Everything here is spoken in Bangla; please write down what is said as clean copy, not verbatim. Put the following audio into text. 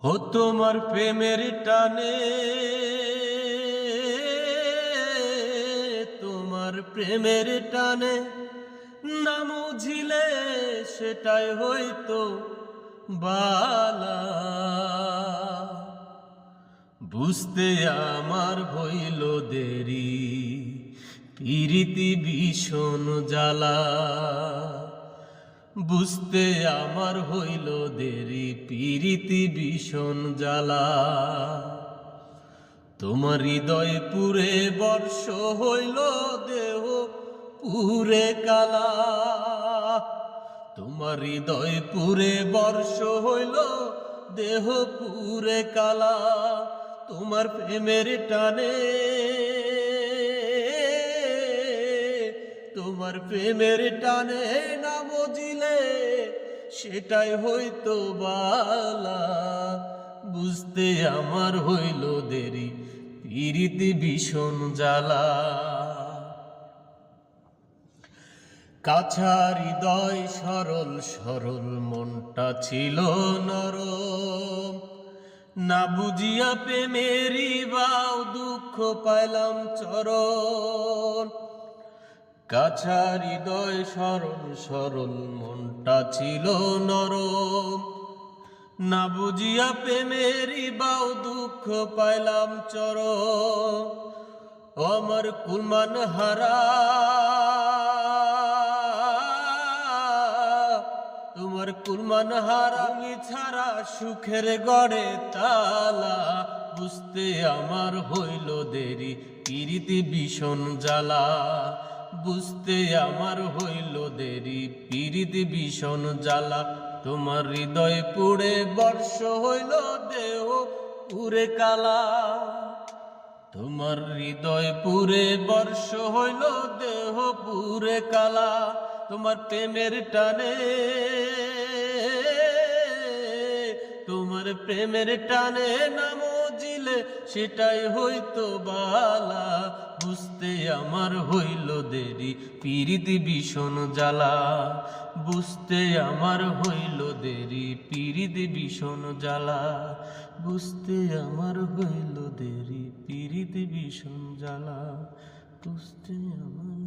ও তোমার প্রেমের টানে, তোমার প্রেমের টানে না বুঝিলে সেটাই হইতো বালা। বুঝতে আমার হইল দেরি, পিরিতি ভীষণ জ্বালা। বুঝতে আমার হইল দেরি, পিরিতি ভীষণ জ্বালা। তোমার হৃদয় পুরে বর্ষ হইল দেহ পুরে কালা। তোমার হৃদয় পুরে বর্ষ হইল দেহ পুরে কালা। তোমার প্রেমের টানে, তোমার প্রেমের টানে না বুঝিলে সেটাই হইতো বালা। বুঝতে আমার হইল দেরি, পিরিতি ভীষণ জ্বালা। কাছা হৃদয় সরল সরল মনটা ছিল নরম। না বুঝিয়া প্রেমেরই বাও দুঃখ পাইলাম চরণ। কাছা হৃদয় সরল সরল মনটা ছিল নরম। না বুঝিয়া প্রেমেরই বাও দুঃখ পাইলাম চরণ। আমার কুলমান হারা, তোমার কুলমান হারা তুমি ছাড়া সুখের গড়ে তালা। বুঝতে আমার হইল দেরি, পিরিতি ভীষণ জ্বালা। বুঝতে আমার হইল দেরি, পিরিতি ভীষণ জ্বালা। তোমার হৃদয় পুড়ে বর্ষ হইল দেহ পুরে কালা। তোমার হৃদয় পুরে বর্ষ হইল দেহ পুরে কালা। তোমার প্রেমের টানে, তোমার প্রেমের টানে না বুঝিলে সেটাই হইতো বালা। বুঝতে আমার হইল দেরি, পিরিতি ভীষণ জ্বালা। বুঝতে আমার হইল দেরি, পিরিতি ভীষণ জ্বালা। বুঝতে আমার হইল দেরি, পিরিতি ভীষণ জ্বালা। বুঝতে আমার